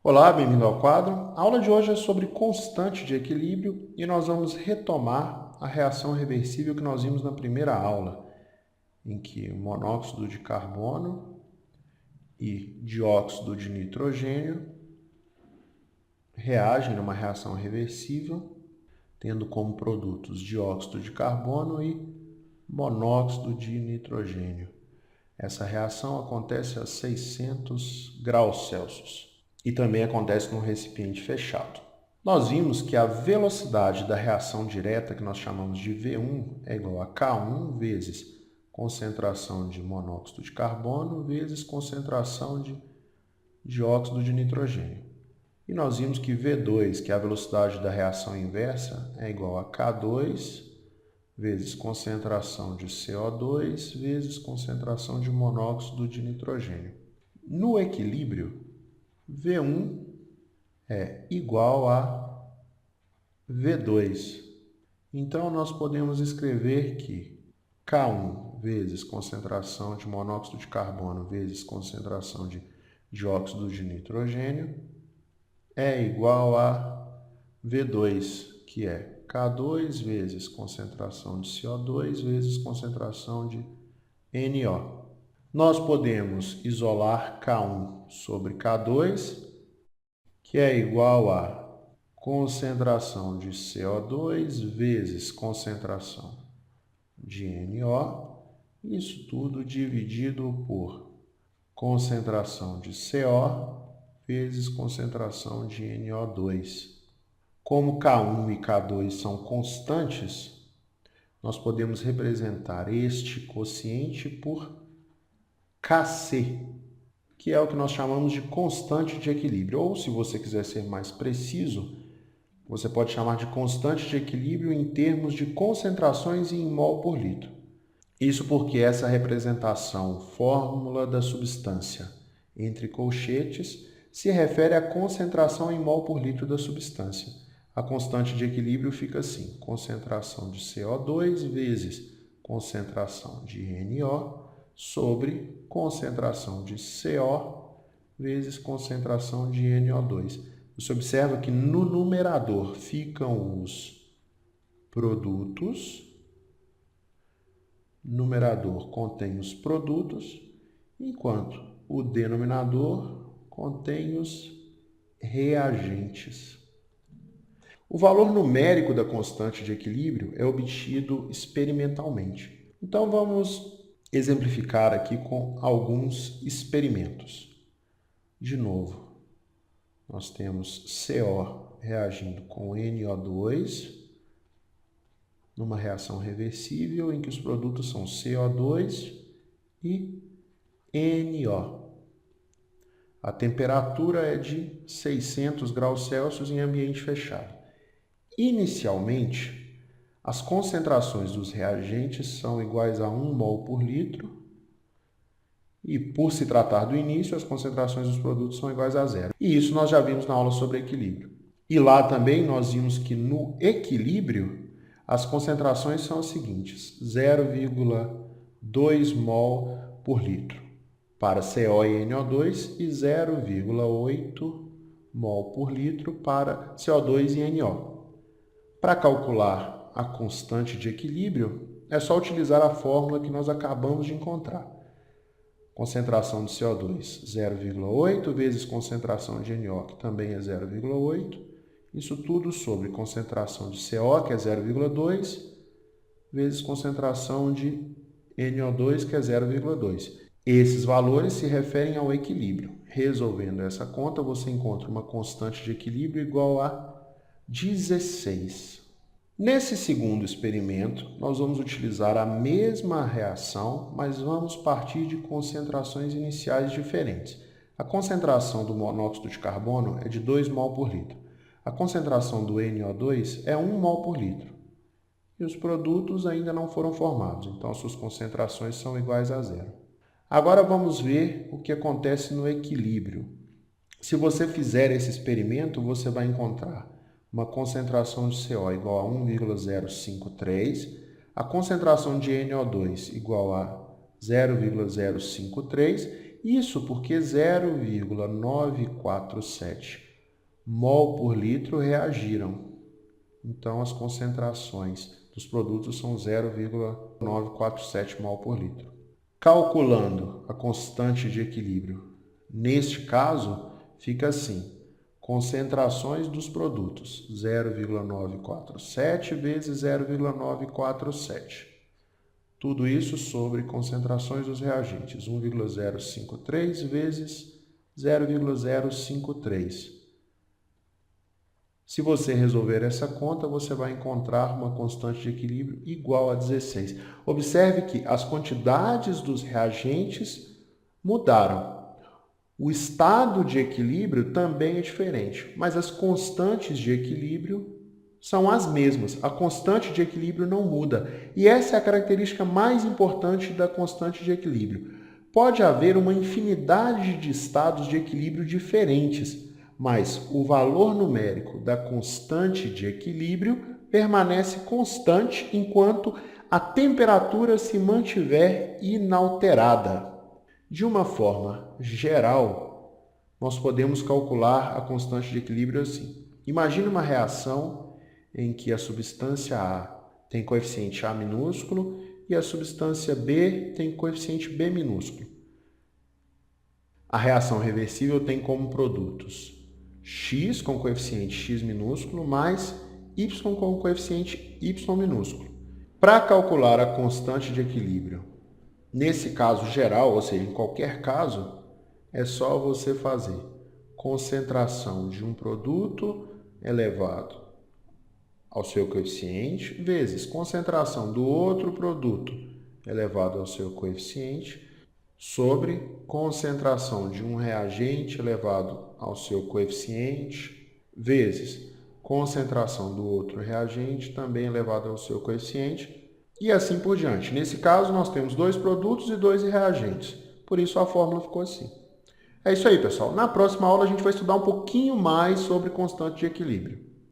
Olá, bem-vindo ao quadro. A aula de hoje é sobre constante de equilíbrio e nós vamos retomar a reação reversível que nós vimos na primeira aula, em que o monóxido de carbono e dióxido de nitrogênio reagem numa reação reversível, tendo como produtos dióxido de carbono e monóxido de nitrogênio. Essa reação acontece a 600 graus Celsius e também acontece num recipiente fechado. Nós vimos que a velocidade da reação direta, que nós chamamos de V1, é igual a K1 vezes concentração de monóxido de carbono vezes concentração de dióxido de nitrogênio. E nós vimos que V2, que é a velocidade da reação inversa, é igual a K2 vezes concentração de CO2 vezes concentração de monóxido de nitrogênio. No equilíbrio, V1 é igual a V2. Então, nós podemos escrever que K1 vezes concentração de monóxido de carbono vezes concentração de dióxido de nitrogênio é igual a V2, que é K2 vezes concentração de CO2 vezes concentração de NO. Nós podemos isolar K1 sobre K2, que é igual a concentração de CO2 vezes concentração de NO, isso tudo dividido por concentração de CO vezes concentração de NO2. Como K1 e K2 são constantes, nós podemos representar este quociente por Kc, que é o que nós chamamos de constante de equilíbrio. Ou, se você quiser ser mais preciso, você pode chamar de constante de equilíbrio em termos de concentrações em mol por litro. Isso porque essa representação, fórmula da substância entre colchetes, se refere à concentração em mol por litro da substância. A constante de equilíbrio fica assim: concentração de CO2 vezes concentração de NO sobre concentração de CO vezes concentração de NO2. Você observa que no numerador ficam os produtos, numerador contém os produtos, enquanto o denominador contém os reagentes. O valor numérico da constante de equilíbrio é obtido experimentalmente. Então, vamos exemplificar aqui com alguns experimentos. De novo, nós temos CO reagindo com NO2, numa reação reversível em que os produtos são CO2 e NO. A temperatura é de 600 graus Celsius em ambiente fechado. Inicialmente, as concentrações dos reagentes são iguais a 1 mol por litro e, por se tratar do início, as concentrações dos produtos são iguais a zero. E isso nós já vimos na aula sobre equilíbrio. E lá também nós vimos que no equilíbrio as concentrações são as seguintes: 0,2 mol por litro para CO e NO2 e 0,8 mol por litro para CO2 e NO. Para calcular a constante de equilíbrio, é só utilizar a fórmula que nós acabamos de encontrar. Concentração de CO2, 0,8 vezes concentração de NO, que também é 0,8. Isso tudo sobre concentração de CO, que é 0,2, vezes concentração de NO2, que é 0,2. Esses valores se referem ao equilíbrio. Resolvendo essa conta, você encontra uma constante de equilíbrio igual a 16. Nesse segundo experimento, nós vamos utilizar a mesma reação, mas vamos partir de concentrações iniciais diferentes. A concentração do monóxido de carbono é de 2 mol por litro. A concentração do NO2 é 1 mol por litro. E os produtos ainda não foram formados, então suas concentrações são iguais a zero. Agora vamos ver o que acontece no equilíbrio. Se você fizer esse experimento, você vai encontrar uma concentração de CO igual a 1,053, a concentração de NO2 igual a 0,053 Isso porque 0,947 mol por litro reagiram. Então, as concentrações dos produtos são 0,947 mol por litro. Calculando a constante de equilíbrio, neste caso, fica assim: concentrações dos produtos, 0,947 vezes 0,947. Tudo isso sobre concentrações dos reagentes, 1,053 vezes 0,053. Se você resolver essa conta, você vai encontrar uma constante de equilíbrio igual a 16. Observe que as quantidades dos reagentes mudaram. O estado de equilíbrio também é diferente, mas as constantes de equilíbrio são as mesmas. A constante de equilíbrio não muda. E essa é a característica mais importante da constante de equilíbrio. Pode haver uma infinidade de estados de equilíbrio diferentes, mas o valor numérico da constante de equilíbrio permanece constante enquanto a temperatura se mantiver inalterada. De uma forma geral, nós podemos calcular a constante de equilíbrio assim. Imagine uma reação em que a substância A tem coeficiente A minúsculo e a substância B tem coeficiente B minúsculo. A reação reversível tem como produtos X com coeficiente X minúsculo mais Y com coeficiente Y minúsculo. Para calcular a constante de equilíbrio, nesse caso geral, ou seja, em qualquer caso, é só você fazer concentração de um produto elevado ao seu coeficiente vezes concentração do outro produto elevado ao seu coeficiente sobre concentração de um reagente elevado ao seu coeficiente vezes concentração do outro reagente também elevado ao seu coeficiente e assim por diante. Nesse caso, nós temos 2 produtos e 2 reagentes. Por isso, a fórmula ficou assim. É isso aí, pessoal. Na próxima aula, a gente vai estudar um pouquinho mais sobre constante de equilíbrio.